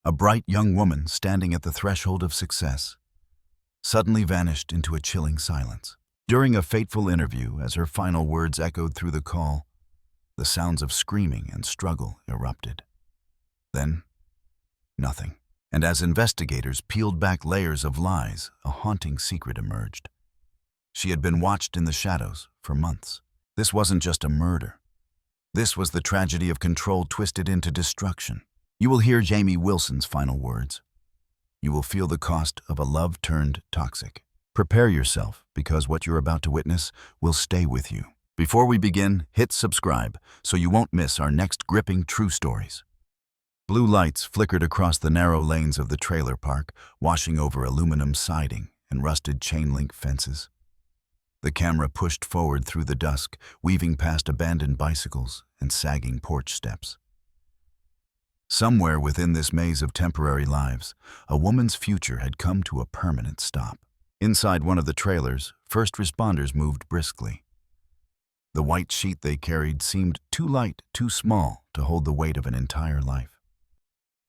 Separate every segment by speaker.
Speaker 1: A bright young woman standing at the threshold of success suddenly vanished into a chilling silence. During a fateful interview, as her final words echoed through the call, the sounds of screaming and struggle erupted. Then, nothing. And as investigators peeled back layers of lies, a haunting secret emerged. She had been watched in the shadows for months. This wasn't just a murder. This was the tragedy of control twisted into destruction. You will hear Jaime Wilson's final words. You will feel the cost of a love turned toxic. Prepare yourself, because what you're about to witness will stay with you. Before we begin, hit subscribe so you won't miss our next gripping true stories. Blue lights flickered across the narrow lanes of the trailer park, washing over aluminum siding and rusted chain-link fences. The camera pushed forward through the dusk, weaving past abandoned bicycles and sagging porch steps. Somewhere within this maze of temporary lives, a woman's future had come to a permanent stop. Inside one of the trailers, first responders moved briskly. The white sheet they carried seemed too light, too small to hold the weight of an entire life.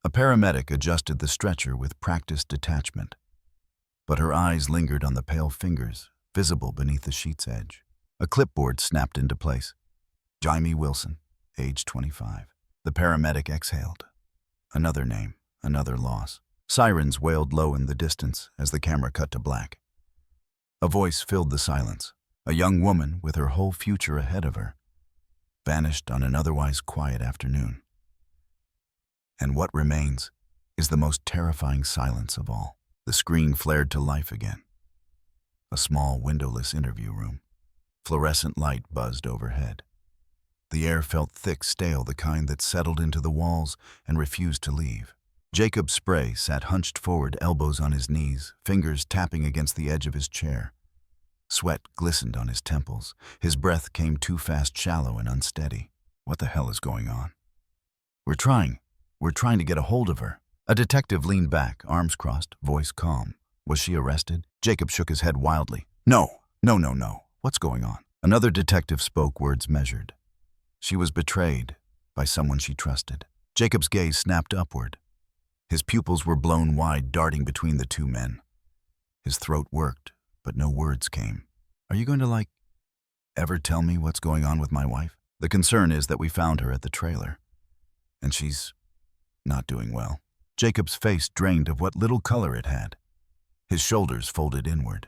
Speaker 1: A paramedic adjusted the stretcher with practiced detachment, but her eyes lingered on the pale fingers visible beneath the sheet's edge. A clipboard snapped into place. Jaime Wilson, age 25. The paramedic exhaled. Another name, another loss. Sirens wailed low in the distance as the camera cut to black. A voice filled the silence. A young woman with her whole future ahead of her vanished on an otherwise quiet afternoon. And what remains is the most terrifying silence of all. The screen flared to life again. A small, windowless interview room. Fluorescent light buzzed overhead. The air felt thick, stale, the kind that settled into the walls and refused to leave. Jacob Spray sat hunched forward, elbows on his knees, fingers tapping against the edge of his chair. Sweat glistened on his temples. His breath came too fast, shallow and unsteady. What the hell is going on? We're trying to get a hold of her. A detective leaned back, arms crossed, voice calm. Was she arrested? Jacob shook his head wildly. No. What's going on? Another detective spoke, words measured. She was betrayed by someone she trusted. Jacob's gaze snapped upward. His pupils were blown wide, darting between the two men. His throat worked, but no words came. Are you going to, ever tell me what's going on with my wife? The concern is that we found her at the trailer, and she's not doing well. Jacob's face drained of what little color it had. His shoulders folded inward.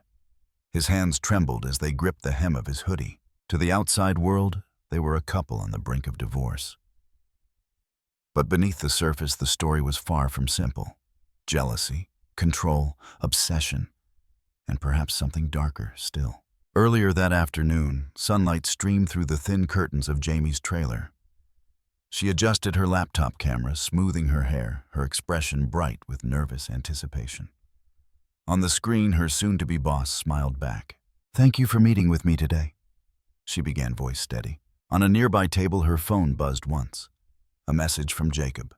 Speaker 1: His hands trembled as they gripped the hem of his hoodie. To the outside world, they were a couple on the brink of divorce. But beneath the surface, the story was far from simple. Jealousy, control, obsession, and perhaps something darker still. Earlier that afternoon, sunlight streamed through the thin curtains of Jamie's trailer. She adjusted her laptop camera, smoothing her hair, her expression bright with nervous anticipation. On the screen, her soon-to-be boss smiled back. "Thank you for meeting with me today," she began, voice steady. On a nearby table, her phone buzzed once. A message from Jacob.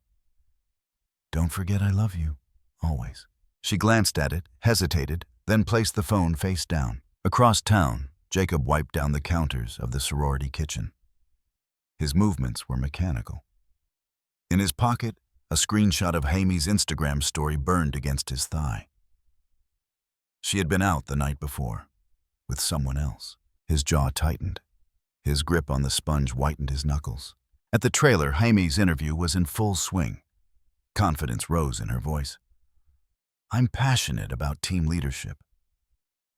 Speaker 1: "Don't forget I love you, always." She glanced at it, hesitated, then placed the phone face down. Across town, Jacob wiped down the counters of the sorority kitchen. His movements were mechanical. In his pocket, a screenshot of Jaime's Instagram story burned against his thigh. She had been out the night before, with someone else. His jaw tightened. His grip on the sponge whitened his knuckles. At the trailer, Jaime's interview was in full swing. Confidence rose in her voice. "I'm passionate about team leadership.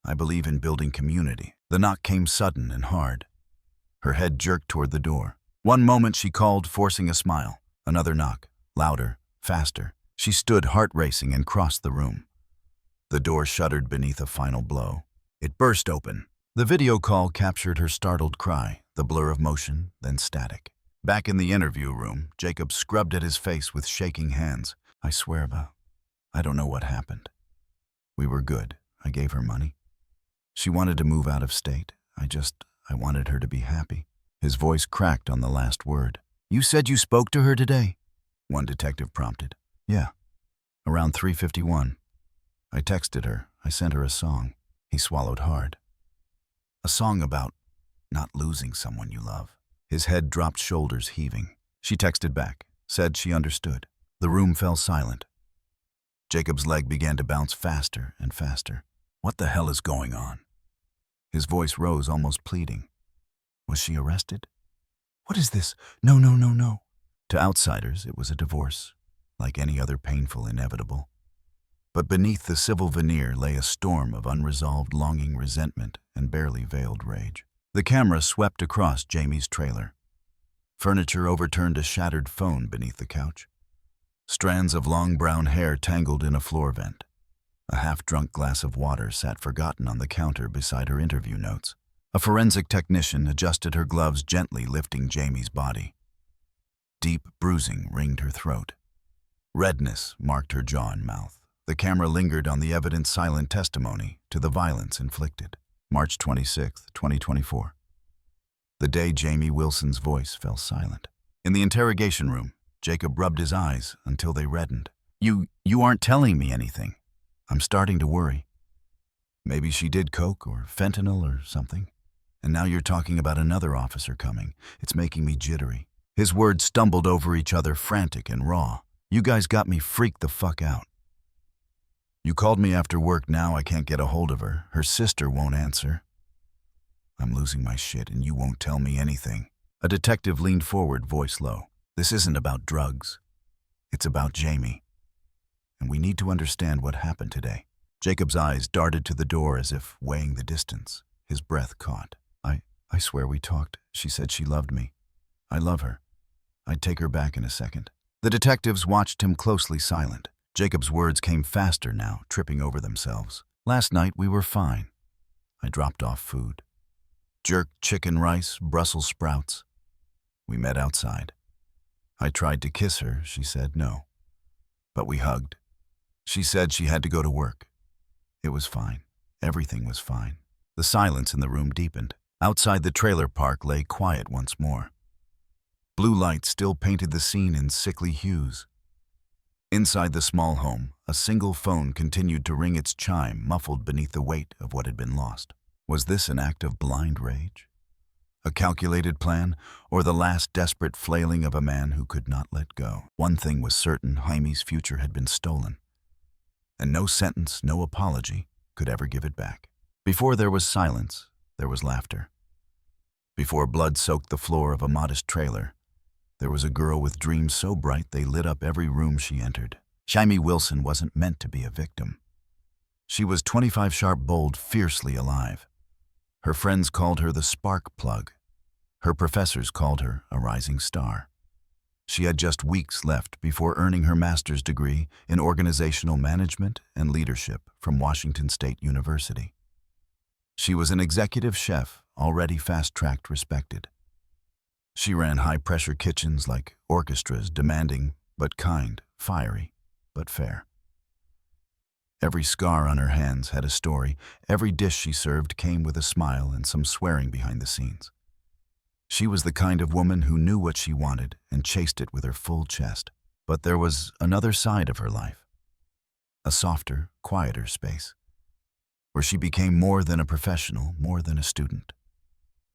Speaker 1: I believe in building community." The knock came sudden and hard. Her head jerked toward the door. One moment she called, forcing a smile. Another knock, louder, faster. She stood, heart racing, and crossed the room. The door shuddered beneath a final blow. It burst open. The video call captured her startled cry, the blur of motion, then static. Back in the interview room, Jacob scrubbed at his face with shaking hands. "I swear, I don't know what happened. We were good. I gave her money. She wanted to move out of state. I wanted her to be happy." His voice cracked on the last word. "You said you spoke to her today?" one detective prompted. "Yeah, around 3:51. I texted her. I sent her a song." He swallowed hard. "A song about not losing someone you love." His head dropped, shoulders heaving. She texted back, said she understood. The room fell silent. Jacob's leg began to bounce faster and faster. What the hell is going on? His voice rose, almost pleading. Was she arrested? What is this? No, no, no, no. To outsiders, it was a divorce, like any other painful inevitable. But beneath the civil veneer lay a storm of unresolved longing, resentment, and barely veiled rage. The camera swept across Jamie's trailer. Furniture overturned a shattered phone beneath the couch. Strands of long brown hair tangled in a floor vent. A half-drunk glass of water sat forgotten on the counter beside her interview notes. A forensic technician adjusted her gloves, gently lifting Jamie's body. Deep bruising ringed her throat. Redness marked her jaw and mouth. The camera lingered on the evident's silent testimony to the violence inflicted. March 26, 2024. The day Jaime Wilson's voice fell silent. In the interrogation room, Jacob rubbed his eyes until they reddened. You aren't telling me anything. I'm starting to worry. Maybe she did coke or fentanyl or something. And now you're talking about another officer coming. It's making me jittery. His words stumbled over each other, frantic and raw. You guys got me freaked the fuck out. You called me after work. Now I can't get a hold of her. Her sister won't answer. I'm losing my shit and you won't tell me anything. A detective leaned forward, voice low. This isn't about drugs. It's about Jaime. And we need to understand what happened today. Jacob's eyes darted to the door as if weighing the distance. His breath caught. I swear we talked. She said she loved me. I love her. I'd take her back in a second. The detectives watched him closely, silent. Jacob's words came faster now, tripping over themselves. Last night we were fine. I dropped off food. Jerked chicken rice, Brussels sprouts. We met outside. I tried to kiss her. She said no. But we hugged. She said she had to go to work. It was fine. Everything was fine. The silence in the room deepened. Outside the trailer park lay quiet once more. Blue light still painted the scene in sickly hues. Inside the small home, a single phone continued to ring its chime, muffled beneath the weight of what had been lost. Was this an act of blind rage? A calculated plan, or the last desperate flailing of a man who could not let go? One thing was certain: Jaime's future had been stolen. And no sentence, no apology could ever give it back. Before there was silence, there was laughter. Before blood soaked the floor of a modest trailer, there was a girl with dreams so bright they lit up every room she entered. Jaime Wilson wasn't meant to be a victim. She was 25 sharp, bold, fiercely alive. Her friends called her the spark plug. Her professors called her a rising star. She had just weeks left before earning her master's degree in organizational management and leadership from Washington State University. She was an executive chef, already fast-tracked, respected. She ran high-pressure kitchens like orchestras, demanding but kind, fiery but fair. Every scar on her hands had a story. Every dish she served came with a smile and some swearing behind the scenes. She was the kind of woman who knew what she wanted and chased it with her full chest. But there was another side of her life, a softer, quieter space, where she became more than a professional, more than a student.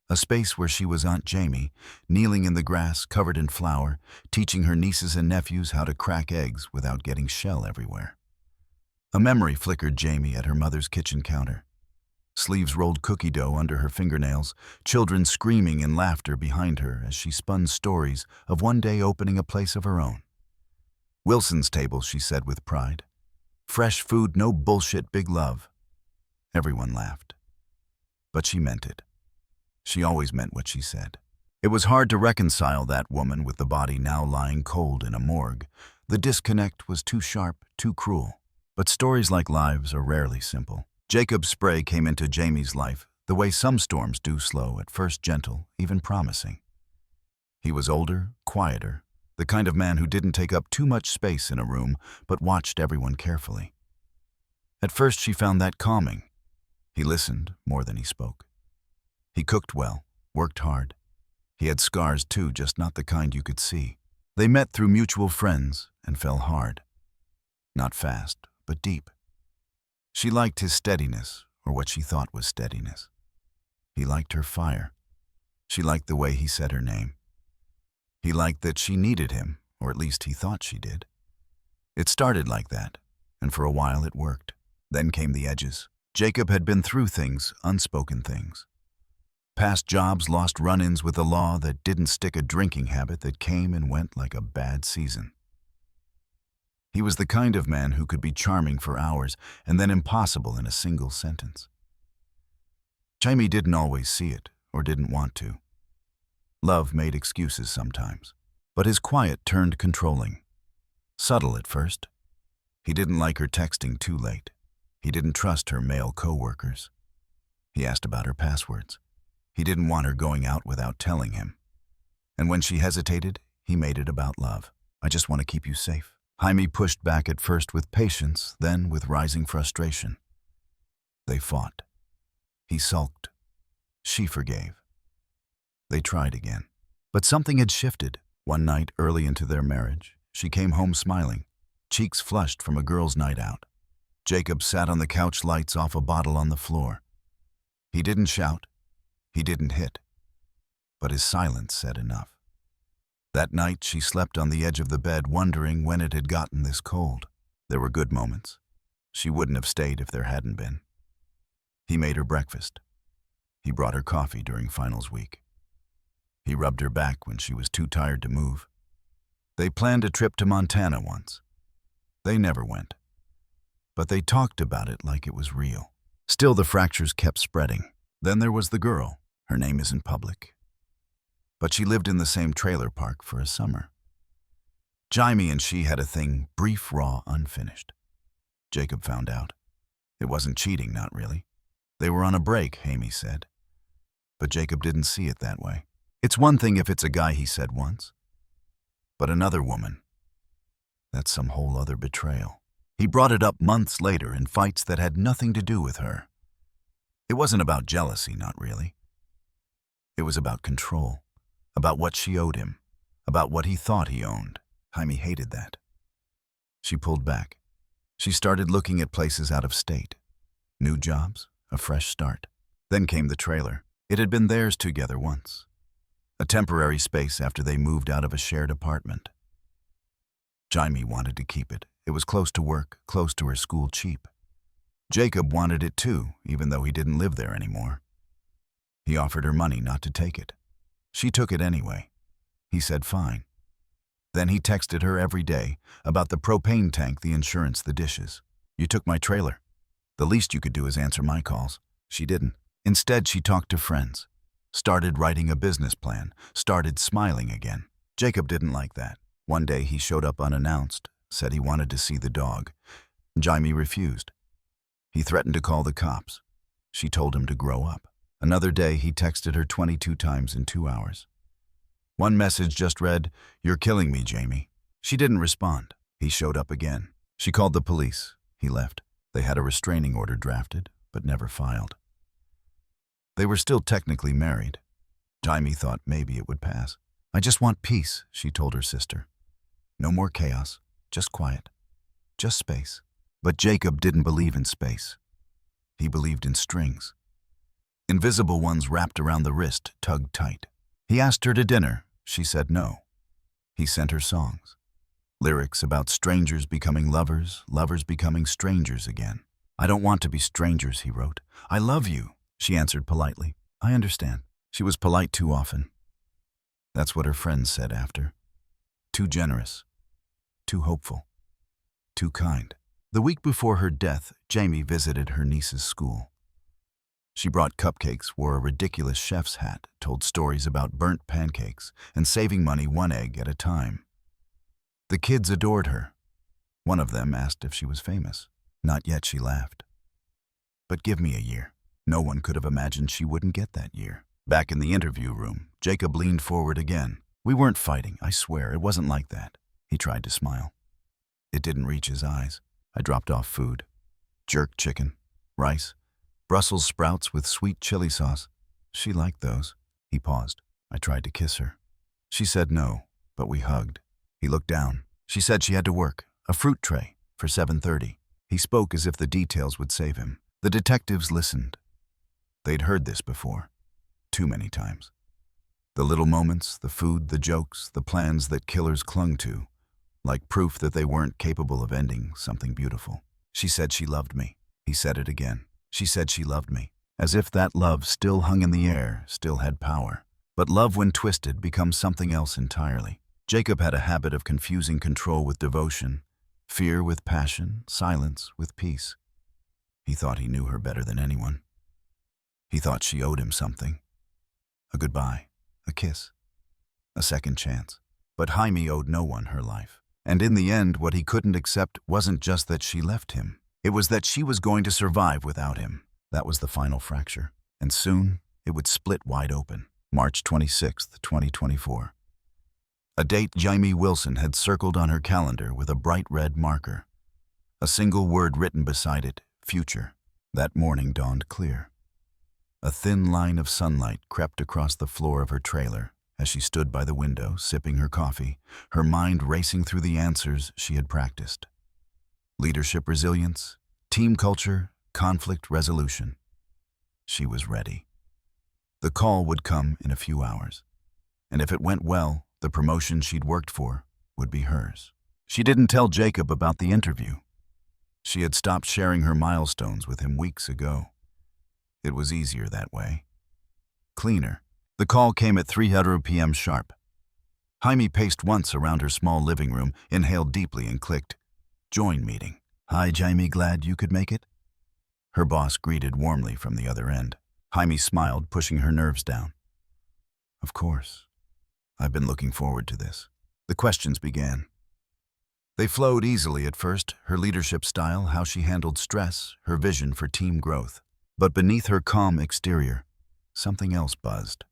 Speaker 1: A space where she was Aunt Jaime, kneeling in the grass, covered in flour, teaching her nieces and nephews how to crack eggs without getting shell everywhere. A memory flickered Jaime at her mother's kitchen counter. Sleeves rolled cookie dough under her fingernails, children screaming in laughter behind her as she spun stories of one day opening a place of her own. Wilson's table, she said with pride. Fresh food, no bullshit, big love. Everyone laughed. But she meant it. She always meant what she said. It was hard to reconcile that woman with the body now lying cold in a morgue. The disconnect was too sharp, too cruel. But stories like lives are rarely simple. Jacob's spray came into Jaime's life the way some storms do, slow, at first gentle, even promising. He was older, quieter, the kind of man who didn't take up too much space in a room, but watched everyone carefully. At first she found that calming. He listened more than he spoke. He cooked well, worked hard. He had scars too, just not the kind you could see. They met through mutual friends and fell hard. Not fast, but deep. She liked his steadiness, or what she thought was steadiness. He liked her fire. She liked the way he said her name. He liked that she needed him, or at least he thought she did. It started like that, and for a while it worked. Then came the edges. Jacob had been through things, unspoken things. Past jobs, lost run-ins with the law that didn't stick, a drinking habit that came and went like a bad season. He was the kind of man who could be charming for hours and then impossible in a single sentence. Jaime didn't always see it, or didn't want to. Love made excuses sometimes, but his quiet turned controlling. Subtle at first. He didn't like her texting too late. He didn't trust her male co-workers. He asked about her passwords. He didn't want her going out without telling him. And when she hesitated, he made it about love. I just want to keep you safe. Jaime pushed back at first with patience, then with rising frustration. They fought. He sulked. She forgave. They tried again. But something had shifted. One night, early into their marriage, she came home smiling, cheeks flushed from a girls' night out. Jacob sat on the couch, lights off, a bottle on the floor. He didn't shout. He didn't hit. But his silence said enough. That night, she slept on the edge of the bed, wondering when it had gotten this cold. There were good moments. She wouldn't have stayed if there hadn't been. He made her breakfast. He brought her coffee during finals week. He rubbed her back when she was too tired to move. They planned a trip to Montana once. They never went. But they talked about it like it was real. Still, the fractures kept spreading. Then there was the girl. Her name isn't public. But she lived in the same trailer park for a summer. Jaime and she had a thing, brief, raw, unfinished. Jacob found out. It wasn't cheating, not really. They were on a break, Jaime said. But Jacob didn't see it that way. It's one thing if it's a guy, he said once. But another woman, that's some whole other betrayal. He brought it up months later in fights that had nothing to do with her. It wasn't about jealousy, not really. It was about control, about what she owed him, about what he thought he owned. Jaime hated that. She pulled back. She started looking at places out of state. New jobs, a fresh start. Then came the trailer. It had been theirs together once. A temporary space after they moved out of a shared apartment. Jaime wanted to keep it. It was close to work, close to her school, cheap. Jacob wanted it too, even though he didn't live there anymore. He offered her money not to take it. She took it anyway. He said fine. Then he texted her every day about the propane tank, the insurance, the dishes. You took my trailer. The least you could do is answer my calls. She didn't. Instead, she talked to friends, started writing a business plan, started smiling again. Jacob didn't like that. One day he showed up unannounced, said he wanted to see the dog. Jaime refused. He threatened to call the cops. She told him to grow up. Another day he texted her 22 times in 2 hours. One message just read, "You're killing me, Jaime." She didn't respond. He showed up again. She called the police. He left. They had a restraining order drafted, but never filed. They were still technically married. Jaime thought maybe it would pass. I just want peace, she told her sister. No more chaos, just quiet, just space. But Jacob didn't believe in space. He believed in strings. Invisible ones wrapped around the wrist, tugged tight. He asked her to dinner. She said no. He sent her songs. Lyrics about strangers becoming lovers, lovers becoming strangers again. I don't want to be strangers, he wrote. I love you, she answered politely. I understand. She was polite too often. That's what her friends said after. Too generous, too hopeful, too kind. The week before her death, Jaime visited her niece's school. She brought cupcakes, wore a ridiculous chef's hat, told stories about burnt pancakes, and saving money 1 egg at a time. The kids adored her. One of them asked if she was famous. Not yet, she laughed. But give me a year. No one could have imagined she wouldn't get that year. Back in the interview room, Jacob leaned forward again. We weren't fighting, I swear, it wasn't like that. He tried to smile. It didn't reach his eyes. I dropped off food. Jerk chicken, rice, Brussels sprouts with sweet chili sauce. She liked those. He paused. I tried to kiss her. She said no, but we hugged. He looked down. She said she had to work, a fruit tray, for 7:30. He spoke as if the details would save him. The detectives listened. They'd heard this before. Too many times. The little moments, the food, the jokes, the plans that killers clung to, like proof that they weren't capable of ending something beautiful. She said she loved me. He said it again. She said she loved me. As if that love still hung in the air, still had power. But love, when twisted, becomes something else entirely. Jacob had a habit of confusing control with devotion, fear with passion, silence with peace. He thought he knew her better than anyone. He thought she owed him something. A goodbye, a kiss, a second chance. But Jaime owed no one her life. And in the end, what he couldn't accept wasn't just that she left him. It was that she was going to survive without him. That was the final fracture. And soon, it would split wide open. March 26th, 2024. A date Jaime Wilson had circled on her calendar with a bright red marker. A single word written beside it, future. That morning dawned clear. A thin line of sunlight crept across the floor of her trailer as she stood by the window, sipping her coffee, her mind racing through the answers she had practiced. Leadership resilience, team culture, conflict resolution. She was ready. The call would come in a few hours, and if it went well, the promotion she'd worked for would be hers. She didn't tell Jacob about the interview. She had stopped sharing her milestones with him weeks ago. It was easier that way. Cleaner. The call came at 3:00 p.m. sharp. Jaime paced once around her small living room, inhaled deeply and clicked, "Join meeting." "Hi, Jaime, glad you could make it?" Her boss greeted warmly from the other end. Jaime smiled, pushing her nerves down. "Of course. I've been looking forward to this." The questions began. They flowed easily at first, her leadership style, how she handled stress, her vision for team growth. But beneath her calm exterior, something else buzzed.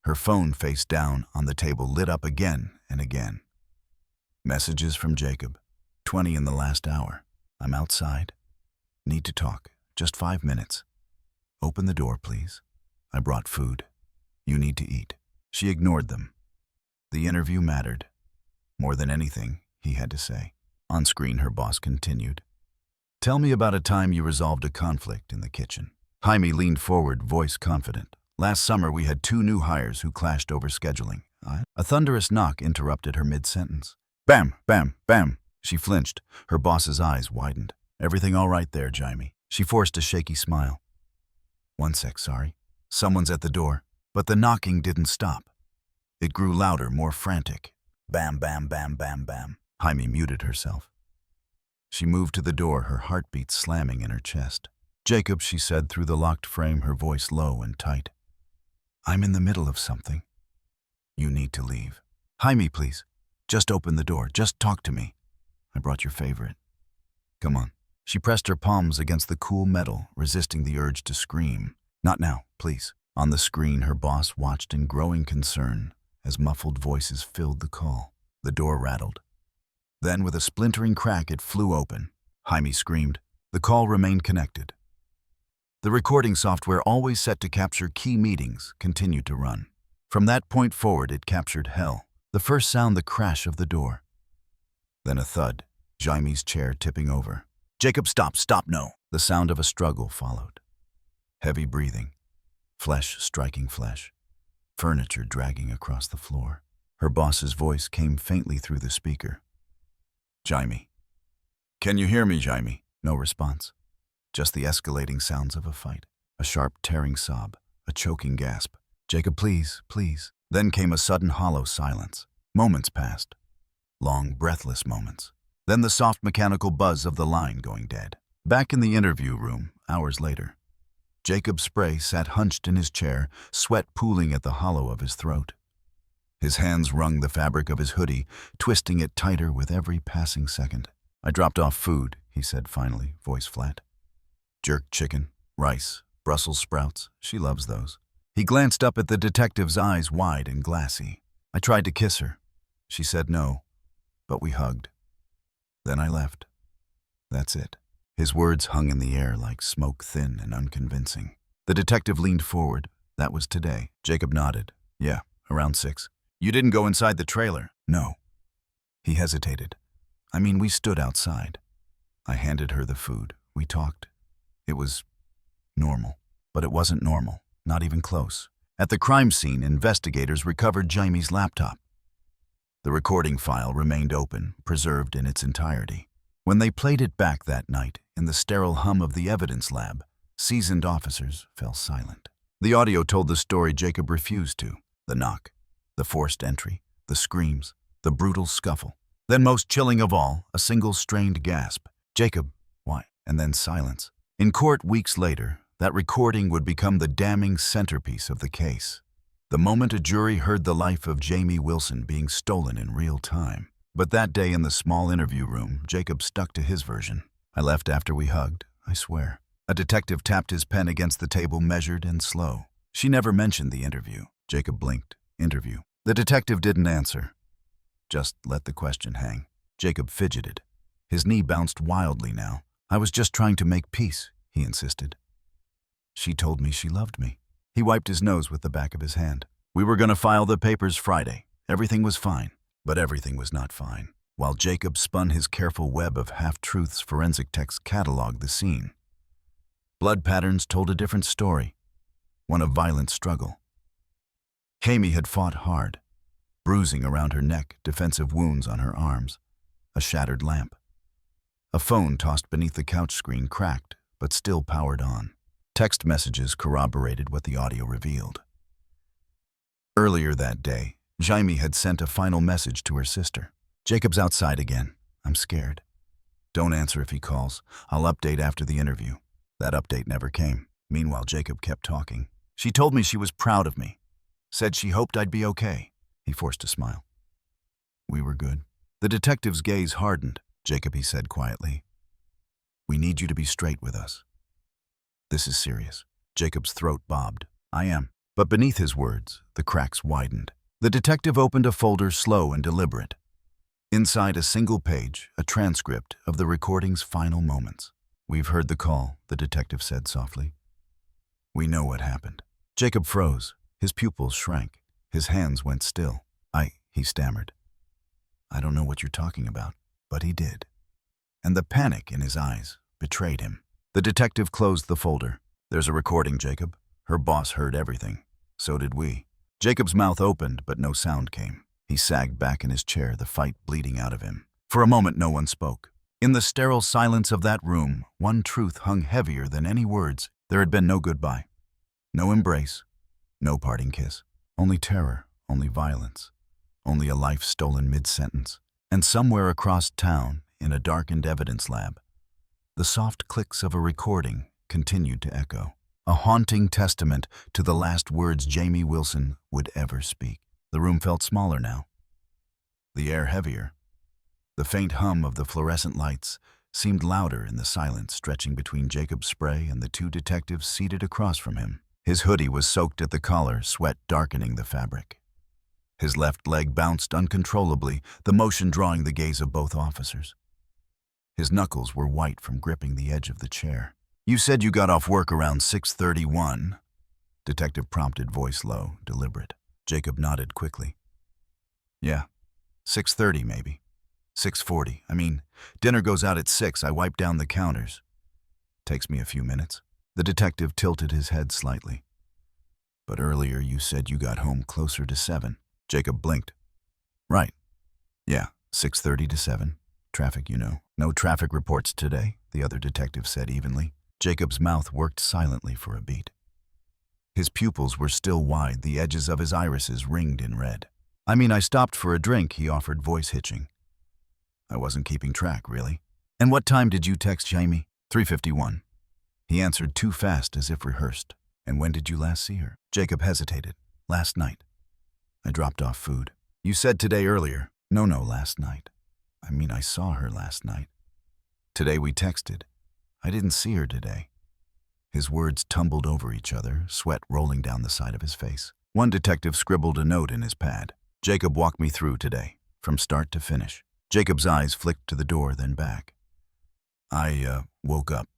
Speaker 1: Her phone, face down on the table, lit up again and again. Messages from Jacob. 20 in the last hour. "I'm outside. Need to talk. Just 5 minutes. Open the door, please. I brought food. You need to eat." She ignored them. The interview mattered. More than anything, he had to say. On screen, her boss continued. "Tell me about a time you resolved a conflict in the kitchen." Jaime leaned forward, voice confident. "Last summer, we had 2 new hires who clashed over scheduling." A thunderous knock interrupted her mid-sentence. "Bam, bam, bam." She flinched. Her boss's eyes widened. "Everything all right there, Jaime?" She forced a shaky smile. "1 sec, sorry. Someone's at the door." But the knocking didn't stop. It grew louder, more frantic. Bam, bam, bam, bam, bam. Jaime muted herself. She moved to the door, her heartbeat slamming in her chest. "Jacob," she said through the locked frame, her voice low and tight. "I'm in the middle of something. You need to leave." "Jaime, please. Just open the door. Just talk to me. I brought your favorite. Come on." She pressed her palms against the cool metal, resisting the urge to scream. "Not now, please." On the screen, her boss watched in growing concern as muffled voices filled the call. The door rattled. Then, with a splintering crack, it flew open. Jaime screamed. The call remained connected. The recording software, always set to capture key meetings, continued to run. From that point forward, it captured hell. The first sound, the crash of the door. Then a thud, Jaime's chair tipping over. "Jacob, stop, no." The sound of a struggle followed. Heavy breathing, flesh striking flesh, furniture dragging across the floor. Her boss's voice came faintly through the speaker. "Jaime. Can you hear me, Jaime?" No response. Just the escalating sounds of a fight. A sharp, tearing sob, a choking gasp. "Jacob, please, please." Then came a sudden hollow silence. Moments passed. Long, breathless moments. Then the soft mechanical buzz of the line going dead. Back in the interview room, hours later, Jacob Spray sat hunched in his chair, sweat pooling at the hollow of his throat. His hands wrung the fabric of his hoodie, twisting it tighter with every passing second. "I dropped off food," he said finally, voice flat. "Jerk chicken, rice, Brussels sprouts. She loves those." He glanced up at the detective's eyes, wide and glassy. "I tried to kiss her. She said no, but we hugged. Then I left. That's it." His words hung in the air like smoke, thin and unconvincing. The detective leaned forward. "That was today." Jacob nodded. "Yeah, around 6. You didn't go inside the trailer?" "No." He hesitated. "I mean, we stood outside. I handed her the food. We talked. It was normal. But it wasn't normal, not even close." At the crime scene, investigators recovered Jaime's laptop. The recording file remained open, preserved in its entirety. When they played it back that night, in the sterile hum of the evidence lab, seasoned officers fell silent. The audio told the story Jacob refused to. The knock, the forced entry, the screams, the brutal scuffle. Then most chilling of all, a single strained gasp. "Jacob, why?" And then silence. In court weeks later, that recording would become the damning centerpiece of the case. The moment a jury heard the life of Jaime Wilson being stolen in real time. But that day in the small interview room, Jacob stuck to his version. "I left after we hugged, I swear." A detective tapped his pen against the table, measured and slow. "She never mentioned the interview." Jacob blinked. "Interview." The detective didn't answer. Just let the question hang. Jacob fidgeted. His knee bounced wildly now. "I was just trying to make peace," he insisted. "She told me she loved me." He wiped his nose with the back of his hand. "We were going to file the papers Friday. Everything was fine." But everything was not fine. While Jacob spun his careful web of half-truths, forensic techs cataloged the scene. Blood patterns told a different story, one of violent struggle. Jaime had fought hard, bruising around her neck, defensive wounds on her arms, a shattered lamp. A phone tossed beneath the couch screen cracked, but still powered on. Text messages corroborated what the audio revealed. Earlier that day, Jaime had sent a final message to her sister. "Jacob's outside again. I'm scared. Don't answer if he calls. I'll update after the interview." That update never came. Meanwhile, Jacob kept talking. "She told me she was proud of me. Said she hoped I'd be okay." He forced a smile. "We were good." The detective's gaze hardened. "Jacob," he said quietly, "we need you to be straight with us. This is serious." Jacob's throat bobbed. "I am." But beneath his words, the cracks widened. The detective opened a folder slow and deliberate. Inside a single page, a transcript of the recording's final moments. "We've heard the call," the detective said softly. "We know what happened." Jacob froze. His pupils shrank. His hands went still. He stammered. "I don't know what you're talking about." But he did. And the panic in his eyes betrayed him. The detective closed the folder. "There's a recording, Jacob. Her boss heard everything. So did we." Jacob's mouth opened, but no sound came. He sagged back in his chair, the fight bleeding out of him. For a moment, no one spoke. In the sterile silence of that room, one truth hung heavier than any words. There had been no goodbye. No embrace. No parting kiss. Only terror. Only violence. Only a life stolen mid-sentence. And somewhere across town, in a darkened evidence lab, the soft clicks of a recording continued to echo. A haunting testament to the last words Jaime Wilson would ever speak. The room felt smaller now. The air heavier. The faint hum of the fluorescent lights seemed louder in the silence stretching between Jacob's spray and the two detectives seated across from him. His hoodie was soaked at the collar, sweat darkening the fabric. His left leg bounced uncontrollably, the motion drawing the gaze of both officers. His knuckles were white from gripping the edge of the chair. "You said you got off work around 6:31. Detective prompted, voice low, deliberate. Jacob nodded quickly. "Yeah, 6:30 maybe. 6:40. I mean, dinner goes out at 6. I wipe down the counters. Takes me a few minutes." The detective tilted his head slightly. "But earlier you said you got home closer to 7. Jacob blinked. "Right. Yeah, 6:30 to 7. Traffic, you know." "No traffic reports today," the other detective said evenly. Jacob's mouth worked silently for a beat. His pupils were still wide, the edges of his irises ringed in red. "I mean, I stopped for a drink," he offered, voice hitching. "I wasn't keeping track, really." "And what time did you text Jaime?" 3:51. He answered too fast, as if rehearsed. "And when did you last see her?" Jacob hesitated. "Last night. I dropped off food." "You said today earlier." No, last night. I mean, I saw her last night. Today we texted. I didn't see her today." His words tumbled over each other, sweat rolling down the side of his face. One detective scribbled a note in his pad. "Jacob walked me through today, from start to finish." Jacob's eyes flicked to the door, then back. I woke up.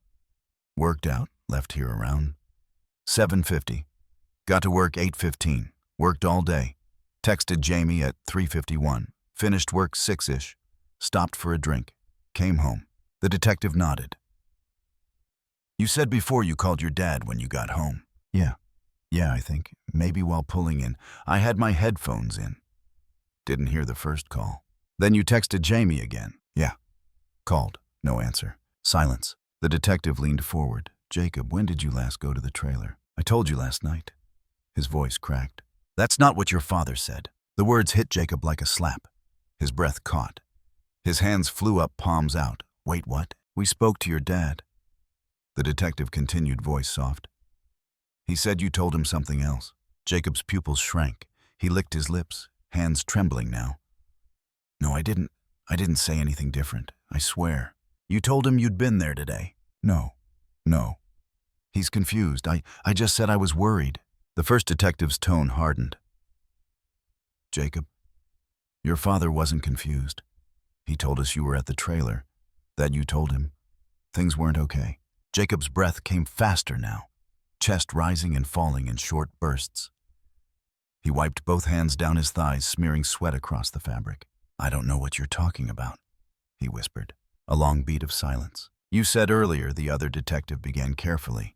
Speaker 1: Worked out, left here around 7:50. Got to work 8:15. Worked all day. Texted Jaime at 3:51. Finished work 6-ish. Stopped for a drink. Came home." The detective nodded. "You said before you called your dad when you got home." Yeah, I think. Maybe while pulling in. I had my headphones in. Didn't hear the first call." "Then you texted Jaime again." "Yeah. Called. No answer. Silence. The detective leaned forward. Jacob, when did you last go to the trailer? I told you last night. His voice cracked. That's not what your father said. The words hit Jacob like a slap. His breath caught. His hands flew up, palms out. Wait, what? We spoke to your dad. The detective continued, voice soft. He said you told him something else. Jacob's pupils shrank. He licked his lips, hands trembling now. No, I didn't say anything different. I swear. You told him you'd been there today. No. He's confused. I just said I was worried. The first detective's tone hardened. Jacob, your father wasn't confused. He told us you were at the trailer, that you told him things weren't okay. Jacob's breath came faster now, chest rising and falling in short bursts. He wiped both hands down his thighs, smearing sweat across the fabric. I don't know what you're talking about, he whispered. A long beat of silence. You said earlier, the other detective began carefully.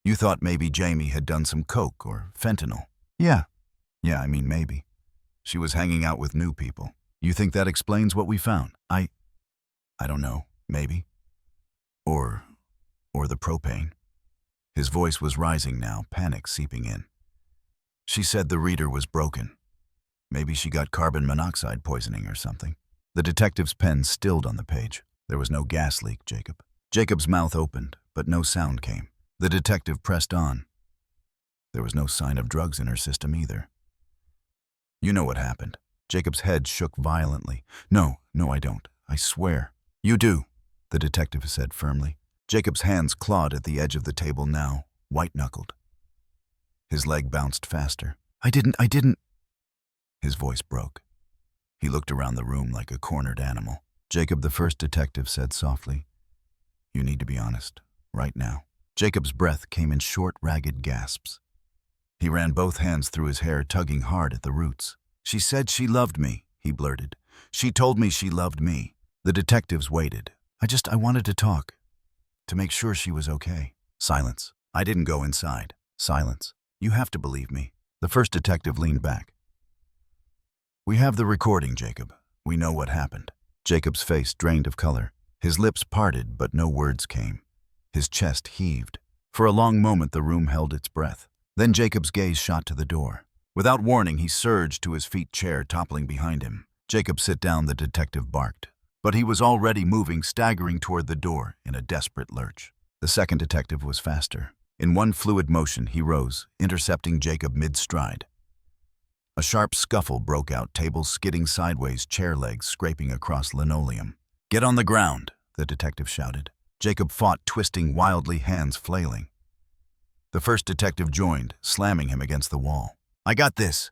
Speaker 1: You thought maybe Jamie had done some coke or fentanyl. Yeah, I mean maybe. She was hanging out with new people. You think that explains what we found? I don't know, maybe. Or the propane. His voice was rising now, panic seeping in. She said the reader was broken. Maybe she got carbon monoxide poisoning or something. The detective's pen stilled on the page. There was no gas leak, Jacob. Jacob's mouth opened, but no sound came. The detective pressed on. There was no sign of drugs in her system either. You know what happened. Jacob's head shook violently. No, I don't. I swear. You do, the detective said firmly. Jacob's hands clawed at the edge of the table now, white-knuckled. His leg bounced faster. I didn't. His voice broke. He looked around the room like a cornered animal. Jacob, the first detective, said softly, you need to be honest, right now. Jacob's breath came in short, ragged gasps. He ran both hands through his hair, tugging hard at the roots. She said she loved me, he blurted. She told me she loved me. The detectives waited. I wanted to talk, to make sure she was okay. Silence. I didn't go inside. Silence. You have to believe me. The first detective leaned back. We have the recording, Jacob. We know what happened. Jacob's face drained of color. His lips parted, but no words came. His chest heaved. For a long moment, the room held its breath. Then Jacob's gaze shot to the door. Without warning, he surged to his feet, chair toppling behind him. Jacob, sit down, the detective barked. But he was already moving, staggering toward the door in a desperate lurch. The second detective was faster. In one fluid motion, he rose, intercepting Jacob mid-stride. A sharp scuffle broke out, tables skidding sideways, chair legs scraping across linoleum. Get on the ground, the detective shouted. Jacob fought, twisting wildly, hands flailing. The first detective joined, slamming him against the wall. I got this.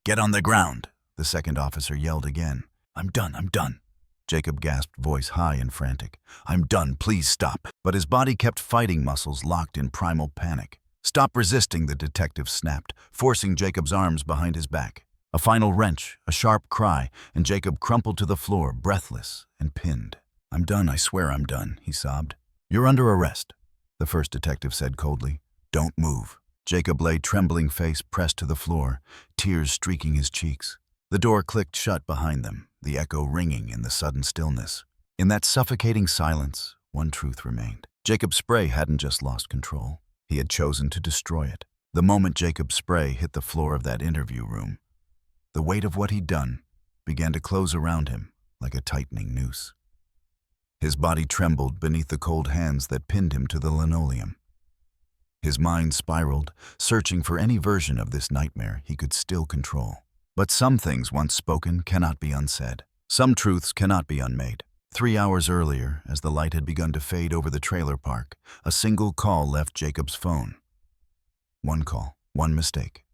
Speaker 1: Get on the ground, the second officer yelled again. I'm done. Jacob gasped, voice high and frantic. I'm done, please stop. But his body kept fighting, muscles locked in primal panic. Stop resisting, the detective snapped, forcing Jacob's arms behind his back. A final wrench, a sharp cry, and Jacob crumpled to the floor, breathless and pinned. I'm done, I swear I'm done, he sobbed. You're under arrest, the first detective said coldly. Don't move. Jacob lay, trembling face pressed to the floor, tears streaking his cheeks. The door clicked shut behind them, the echo ringing in the sudden stillness. In that suffocating silence, one truth remained. Jacob Spray hadn't just lost control. He had chosen to destroy it. The moment Jacob Spray hit the floor of that interview room, the weight of what he'd done began to close around him like a tightening noose. His body trembled beneath the cold hands that pinned him to the linoleum. His mind spiraled, searching for any version of this nightmare he could still control. But some things once spoken cannot be unsaid. Some truths cannot be unmade. 3 hours earlier, as the light had begun to fade over the trailer park, a single call left Jacob's phone. One call, one mistake.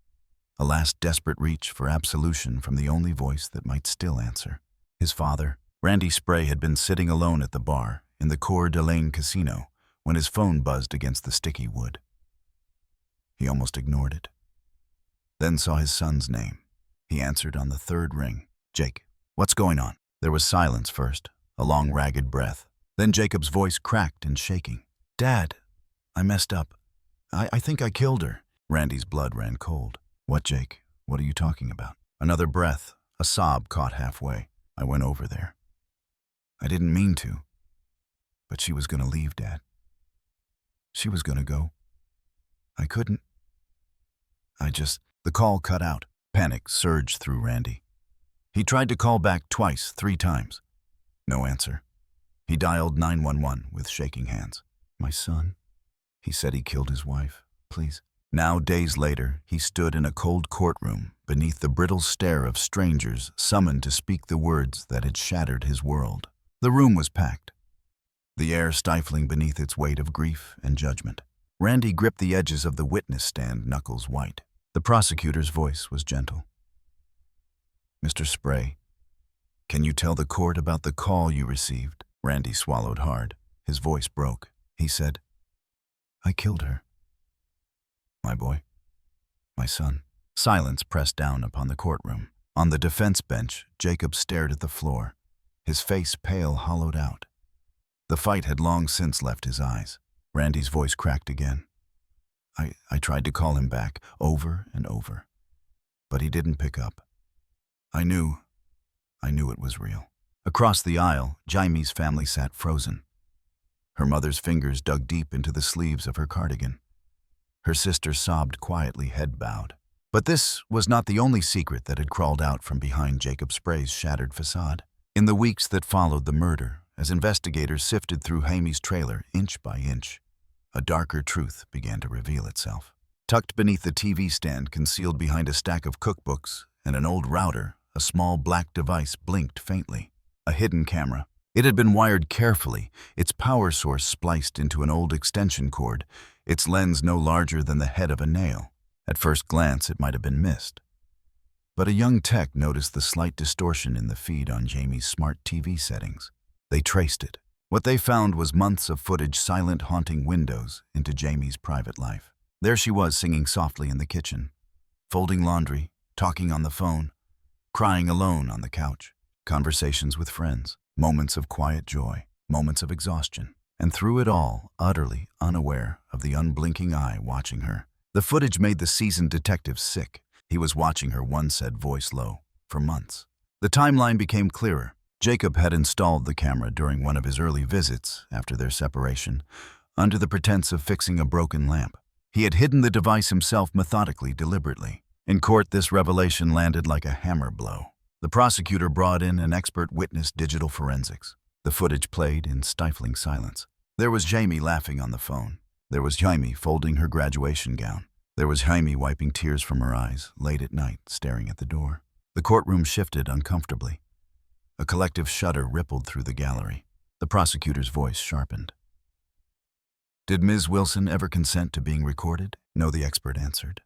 Speaker 1: A last desperate reach for absolution from the only voice that might still answer. His father. Randy Spray had been sitting alone at the bar in the Coeur d'Alene casino when his phone buzzed against the sticky wood. He almost ignored it. Then saw his son's name. He answered on the third ring. Jake, what's going on? There was silence first, a long ragged breath. Then Jacob's voice cracked and shaking. Dad, I messed up. I think I killed her. Randy's blood ran cold. What, Jake? What are you talking about? Another breath, a sob caught halfway. I went over there. I didn't mean to. But she was going to leave, Dad. She was going to go. I couldn't. The call cut out. Panic surged through Randy. He tried to call back twice, 3 times. No answer. He dialed 911 with shaking hands. My son. He said he killed his wife. Please. Now, days later, he stood in a cold courtroom beneath the brittle stare of strangers summoned to speak the words that had shattered his world. The room was packed, the air stifling beneath its weight of grief and judgment. Randy gripped the edges of the witness stand, knuckles white. The prosecutor's voice was gentle. Mr. Spray, can you tell the court about the call you received? Randy swallowed hard. His voice broke. He said, I killed her. My boy. My son. Silence pressed down upon the courtroom. On the defense bench, Jacob stared at the floor, his face pale, hollowed out. The fight had long since left his eyes. Randy's voice cracked again. I tried to call him back, over and over, but he didn't pick up. I knew it was real. Across the aisle, Jaime's family sat frozen. Her mother's fingers dug deep into the sleeves of her cardigan. Her sister sobbed quietly, head bowed. But this was not the only secret that had crawled out from behind Jacob Spray's shattered facade. In the weeks that followed the murder, as investigators sifted through Jaime's trailer inch by inch, a darker truth began to reveal itself. Tucked beneath the TV stand, concealed behind a stack of cookbooks and an old router, a small black device blinked faintly. A hidden camera. It had been wired carefully, its power source spliced into an old extension cord, its lens no larger than the head of a nail. At first glance, it might have been missed. But a young tech noticed the slight distortion in the feed on Jaime's smart TV settings. They traced it. What they found was months of footage, silent, haunting windows into Jaime's private life. There she was, singing softly in the kitchen, folding laundry, talking on the phone, crying alone on the couch, conversations with friends, moments of quiet joy, moments of exhaustion, and through it all, utterly unaware of the unblinking eye watching her. The footage made the seasoned detective sick. He was watching her, one said, voice low, for months. The timeline became clearer. Jacob had installed the camera during one of his early visits after their separation, under the pretense of fixing a broken lamp. He had hidden the device himself methodically, deliberately. In court, this revelation landed like a hammer blow. The prosecutor brought in an expert witness, digital forensics. The footage played in stifling silence. There was Jaime laughing on the phone. There was Jaime folding her graduation gown. There was Jaime wiping tears from her eyes, late at night, staring at the door. The courtroom shifted uncomfortably. A collective shudder rippled through the gallery. The prosecutor's voice sharpened. Did Ms. Wilson ever consent to being recorded? No, the expert answered.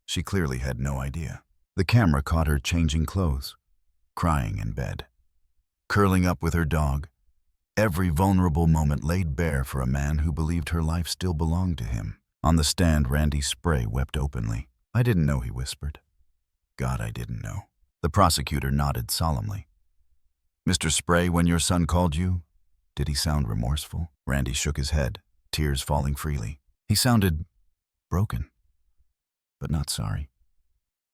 Speaker 1: She clearly had no idea. The camera caught her changing clothes, crying in bed, curling up with her dog, every vulnerable moment laid bare for a man who believed her life still belonged to him. On the stand, Randy Spray wept openly. I didn't know, he whispered. God, I didn't know. The prosecutor nodded solemnly. Mr. Spray, when your son called you, did he sound remorseful? Randy shook his head, tears falling freely. He sounded broken, but not sorry.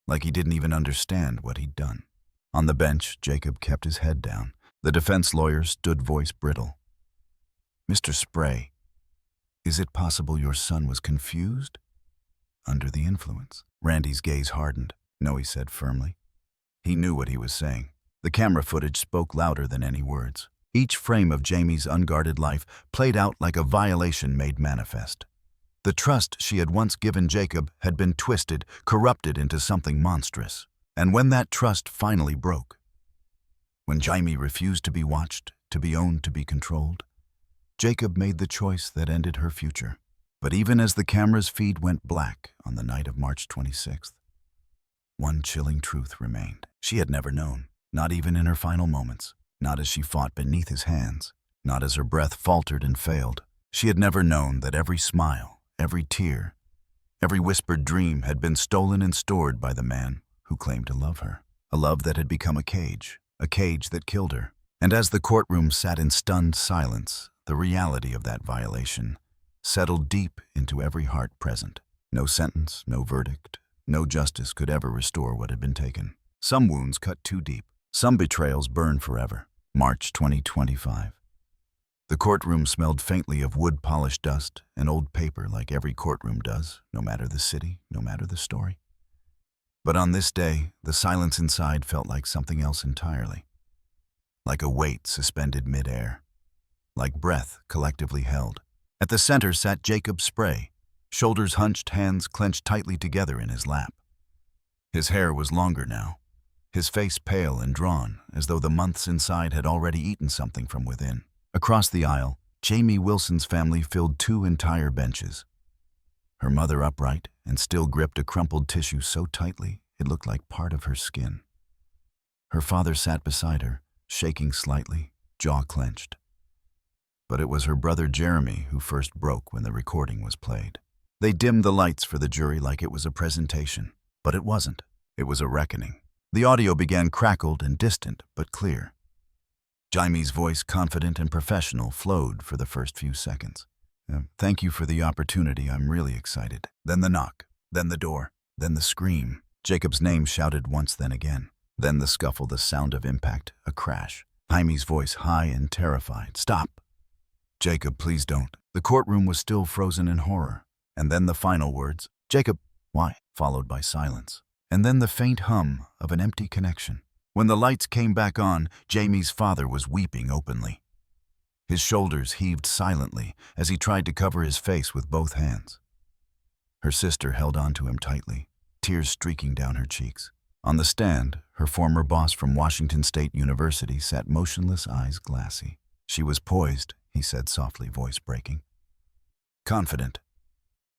Speaker 1: Like he didn't even understand what he'd done. On the bench, Jacob kept his head down. The defense lawyer stood, voice brittle. Mr. Spray, is it possible your son was confused? Under the influence? Randy's gaze hardened. No, he said firmly. He knew what he was saying. The camera footage spoke louder than any words. Each frame of Jaime's unguarded life played out like a violation made manifest. The trust she had once given Jacob had been twisted, corrupted into something monstrous. And when that trust finally broke, when Jaime refused to be watched, to be owned, to be controlled, Jacob made the choice that ended her future. But even as the camera's feed went black on the night of March 26th, one chilling truth remained. She had never known, not even in her final moments, not as she fought beneath his hands, not as her breath faltered and failed. She had never known that every smile, every tear, every whispered dream had been stolen and stored by the man who claimed to love her. A love that had become a cage that killed her. And as the courtroom sat in stunned silence, the reality of that violation settled deep into every heart present. No sentence, no verdict, no justice could ever restore what had been taken. Some wounds cut too deep. Some betrayals burn forever. March 2025. The courtroom smelled faintly of wood-polished dust and old paper like every courtroom does, no matter the city, no matter the story. But on this day, the silence inside felt like something else entirely. Like a weight suspended mid-air. Like breath collectively held. At the center sat Jacob Spray, shoulders hunched, hands clenched tightly together in his lap. His hair was longer now, his face pale and drawn, as though the months inside had already eaten something from within. Across the aisle, Jaime Wilson's family filled 2 entire benches. Her mother upright and still gripped a crumpled tissue so tightly it looked like part of her skin. Her father sat beside her, shaking slightly, jaw clenched. But it was her brother Jeremy who first broke when the recording was played. They dimmed the lights for the jury like it was a presentation, but it wasn't. It was a reckoning. The audio began crackled and distant, but clear. Jaime's voice, confident and professional, flowed for the first few seconds. Thank you for the opportunity. I'm really excited. Then the knock, then the door, then the scream. Jacob's name shouted once, then again. Then the scuffle, the sound of impact, a crash. Jaime's voice, high and terrified. Stop! Jacob, please don't. The courtroom was still frozen in horror. And then the final words, Jacob, why? Followed by silence. And then the faint hum of an empty connection. When the lights came back on, Jaime's father was weeping openly. His shoulders heaved silently as he tried to cover his face with both hands. Her sister held onto him tightly, tears streaking down her cheeks. On the stand, her former boss from Washington State University sat motionless, eyes glassy. She was poised, he said softly, voice breaking. Confident.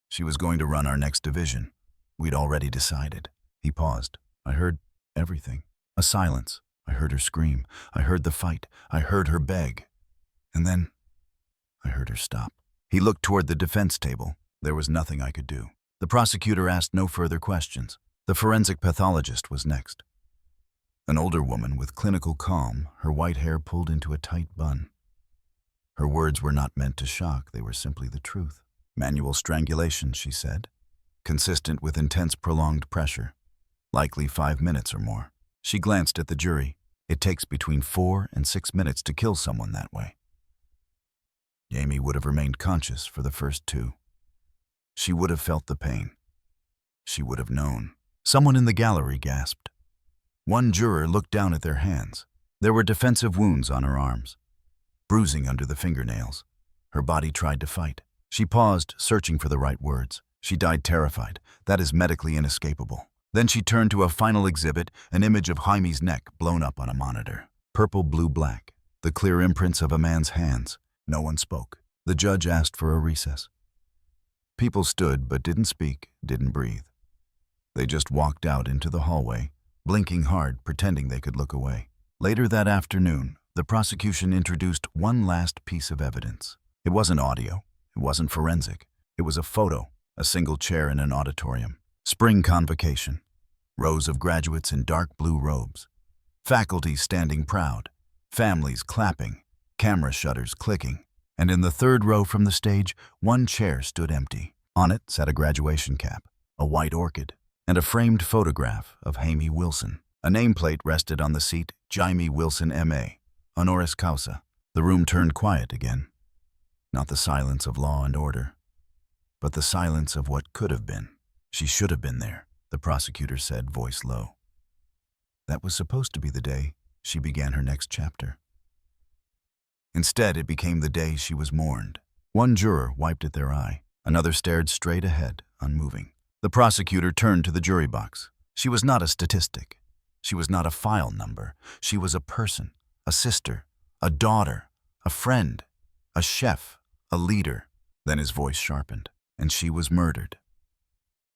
Speaker 1: She was going to run our next division. We'd already decided. He paused. I heard everything. A silence. I heard her scream. I heard the fight. I heard her beg. And then I heard her stop. He looked toward the defense table. There was nothing I could do. The prosecutor asked no further questions. The forensic pathologist was next. An older woman with clinical calm, her white hair pulled into a tight bun. Her words were not meant to shock. They were simply the truth. Manual strangulation, she said, consistent with intense prolonged pressure, likely 5 minutes or more. She glanced at the jury. It takes between 4 and 6 minutes to kill someone that way. Jaime would have remained conscious for the first 2. She would have felt the pain. She would have known. Someone in the gallery gasped. One juror looked down at their hands. There were defensive wounds on her arms, bruising under the fingernails. Her body tried to fight. She paused, searching for the right words. She died terrified. That is medically inescapable. Then she turned to a final exhibit, an image of Jaime's neck blown up on a monitor. Purple, blue, black. The clear imprints of a man's hands. No one spoke. The judge asked for a recess. People stood but didn't speak, didn't breathe. They just walked out into the hallway, blinking hard, pretending they could look away. Later that afternoon, the prosecution introduced one last piece of evidence. It wasn't audio. It wasn't forensic. It was a photo, a single chair in an auditorium. Spring convocation. Rows of graduates in dark blue robes. Faculty standing proud. Families clapping. Camera shutters clicking. And in the third row from the stage, one chair stood empty. On it sat a graduation cap, a white orchid, and a framed photograph of Jaime Wilson. A nameplate rested on the seat, Jaime Wilson, M.A., honoris causa. The room turned quiet again. Not the silence of law and order, but the silence of what could have been. She should have been there, the prosecutor said, voice low. That was supposed to be the day she began her next chapter. Instead, it became the day she was mourned. One juror wiped at their eye. Another stared straight ahead, unmoving. The prosecutor turned to the jury box. She was not a statistic. She was not a file number. She was a person, a sister, a daughter, a friend, a chef, a leader. Then his voice sharpened, and she was murdered.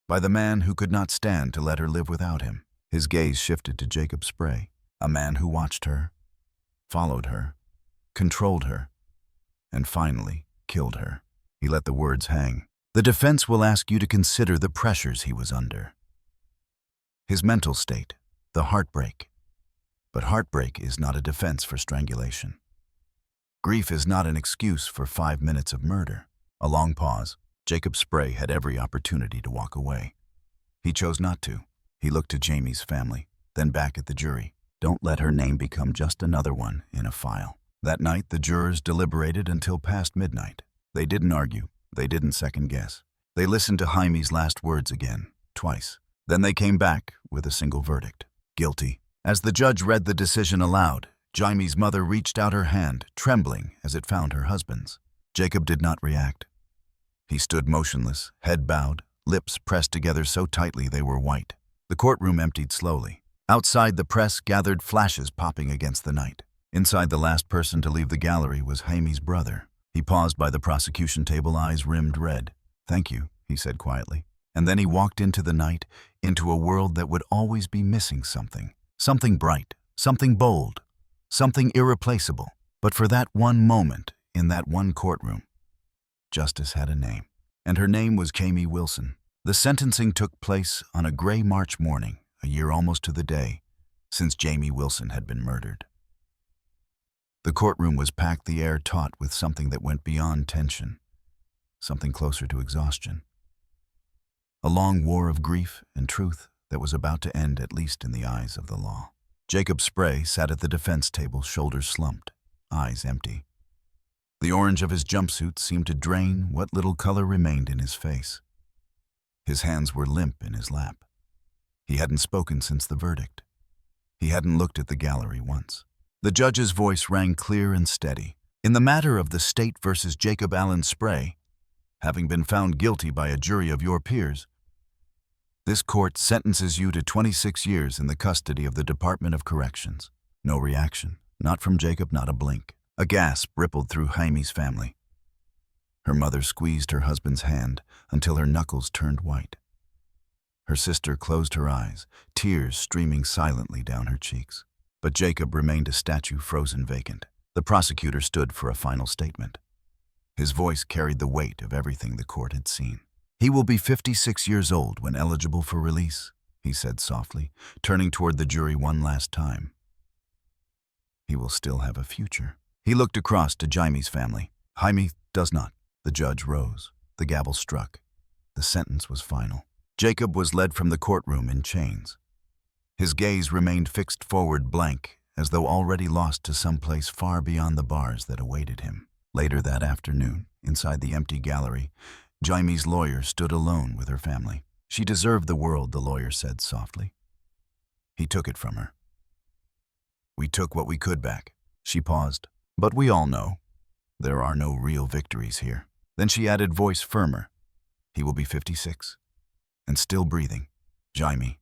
Speaker 1: By the man who could not stand to let her live without him. His gaze shifted to Jacob Spray, a man who watched her, followed her, controlled her, and finally killed her. He let the words hang. The defense will ask you to consider the pressures he was under. His mental state, the heartbreak. But heartbreak is not a defense for strangulation. Grief is not an excuse for 5 minutes of murder. A long pause. Jacob Spray had every opportunity to walk away. He chose not to. He looked to Jaime's family, then back at the jury. Don't let her name become just another one in a file. That night, the jurors deliberated until past midnight. They didn't argue. They didn't second-guess. They listened to Jaime's last words again, twice. Then they came back with a single verdict: guilty. As the judge read the decision aloud, Jaime's mother reached out her hand, trembling as it found her husband's. Jacob did not react. He stood motionless, head bowed, lips pressed together so tightly they were white. The courtroom emptied slowly. Outside, the press gathered, flashes popping against the night. Inside, the last person to leave the gallery was Jaime's brother. He paused by the prosecution table, eyes rimmed red. "Thank you," he said quietly. And then he walked into the night, into a world that would always be missing something. Something bright, something bold, something irreplaceable. But for that one moment, in that one courtroom, justice had a name. And her name was Jaime Wilson. The sentencing took place on a gray March morning, a year almost to the day, since Jaime Wilson had been murdered. The courtroom was packed, the air taut with something that went beyond tension, something closer to exhaustion. A long war of grief and truth that was about to end, at least in the eyes of the law. Jacob Spray sat at the defense table, shoulders slumped, eyes empty. The orange of his jumpsuit seemed to drain what little color remained in his face. His hands were limp in his lap. He hadn't spoken since the verdict. He hadn't looked at the gallery once. The judge's voice rang clear and steady. "In the matter of the state versus Jacob Allen Spray, having been found guilty by a jury of your peers, this court sentences you to 26 years in the custody of the Department of Corrections." No reaction, not from Jacob, not a blink. A gasp rippled through Jaime's family. Her mother squeezed her husband's hand until her knuckles turned white. Her sister closed her eyes, tears streaming silently down her cheeks. But Jacob remained a statue, frozen vacant. The prosecutor stood for a final statement. His voice carried the weight of everything the court had seen. "He will be 56 years old when eligible for release," he said softly, turning toward the jury one last time. "He will still have a future." He looked across to Jaime's family. "Jaime does not." The judge rose. The gavel struck. The sentence was final. Jacob was led from the courtroom in chains. His gaze remained fixed forward, blank, as though already lost to some place far beyond the bars that awaited him. Later that afternoon, inside the empty gallery, Jaime's lawyer stood alone with her family. "She deserved the world," the lawyer said softly. He took it from her. "We took what we could back." She paused. "But we all know there are no real victories here." Then she added, voice firmer, "He will be 56 and still breathing. Jaime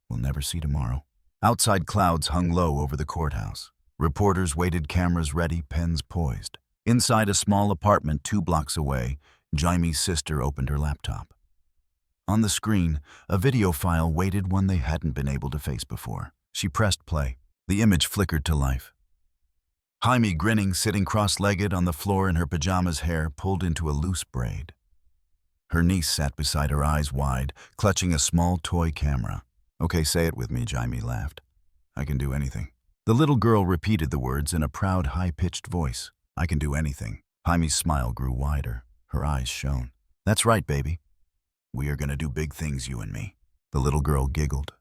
Speaker 1: will never see tomorrow." Outside, clouds hung low over the courthouse. Reporters waited, cameras ready, pens poised. Inside a small apartment 2 blocks away, Jaime's sister opened her laptop. On the screen, a video file waited, one they hadn't been able to face before. She pressed play. The image flickered to life. Jaime, grinning, sitting cross-legged on the floor in her pajamas, hair pulled into a loose braid. Her niece sat beside her, eyes wide, clutching a small toy camera. "Okay, say it with me," Jaime laughed. "I can do anything." The little girl repeated the words in a proud, high-pitched voice. "I can do anything." Jaime's smile grew wider. Her eyes shone. "That's right, baby. We are going to do big things, you and me." The little girl giggled.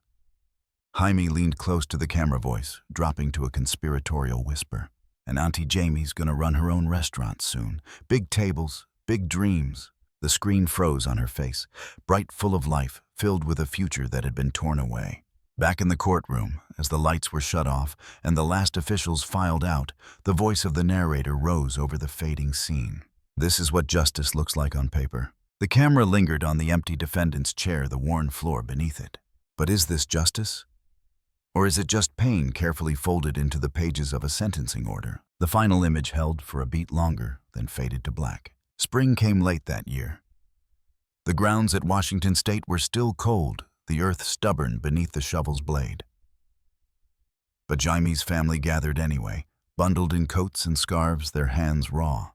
Speaker 1: Jaime leaned close to the camera, voice dropping to a conspiratorial whisper. "And Auntie Jamie's going to run her own restaurant soon. Big tables, big dreams." The screen froze on her face, bright, full of life, filled with a future that had been torn away. Back in the courtroom, as the lights were shut off and the last officials filed out, the voice of the narrator rose over the fading scene. "This is what justice looks like on paper." The camera lingered on the empty defendant's chair, the worn floor beneath it. But is this justice? Or is it just pain carefully folded into the pages of a sentencing order? The final image held for a beat longer, then faded to black. Spring came late that year. The grounds at Washington State were still cold, the earth stubborn beneath the shovel's blade. But Jaime's family gathered anyway, bundled in coats and scarves, their hands raw,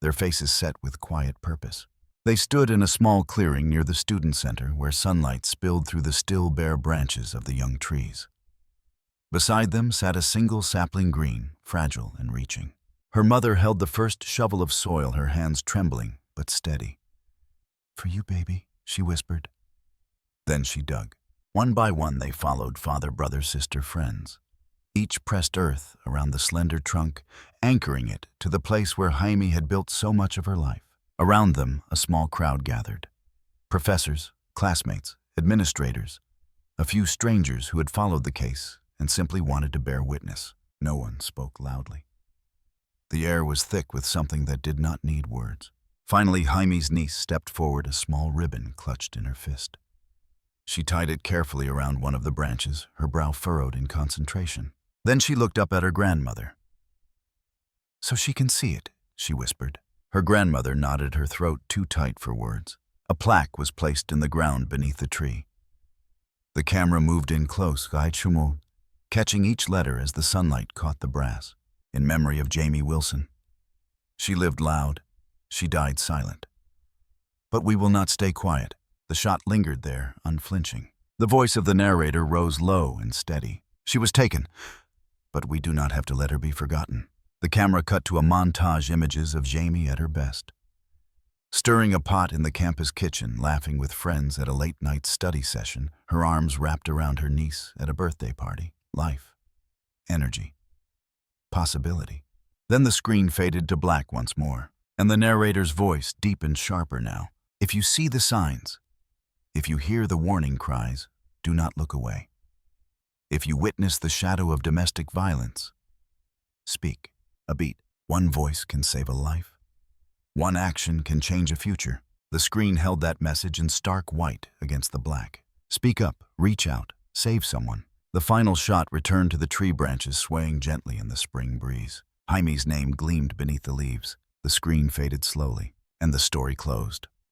Speaker 1: their faces set with quiet purpose. They stood in a small clearing near the student center where sunlight spilled through the still bare branches of the young trees. Beside them sat a single sapling green, fragile and reaching. Her mother held the first shovel of soil, her hands trembling but steady. "For you, baby," she whispered. Then she dug. One by one they followed, father, brother, sister, friends. Each pressed earth around the slender trunk, anchoring it to the place where Jaime had built so much of her life. Around them, a small crowd gathered. Professors, classmates, administrators, a few strangers who had followed the case and simply wanted to bear witness. No one spoke loudly. The air was thick with something that did not need words. Finally, Jaime's niece stepped forward, a small ribbon clutched in her fist. She tied it carefully around one of the branches, her brow furrowed in concentration. Then she looked up at her grandmother. "So she can see it," she whispered. Her grandmother nodded, her throat too tight for words. A plaque was placed in the ground beneath the tree. The camera moved in close, catching each letter as the sunlight caught the brass. In memory of Jaime Wilson. She lived loud. She died silent. But we will not stay quiet. The shot lingered there, unflinching. The voice of the narrator rose low and steady. She was taken, but we do not have to let her be forgotten. The camera cut to a montage images of Jaime at her best. Stirring a pot in the campus kitchen, laughing with friends at a late-night study session, her arms wrapped around her niece at a birthday party. Life. Energy. Possibility. Then the screen faded to black once more, and the narrator's voice deepened sharper now. If you see the signs, if you hear the warning cries, do not look away. If you witness the shadow of domestic violence, speak. A beat. One voice can save a life. One action can change a future. The screen held that message in stark white against the black. Speak up, reach out, save someone. The final shot returned to the tree branches swaying gently in the spring breeze. Jaime's name gleamed beneath the leaves. The screen faded slowly, and the story closed.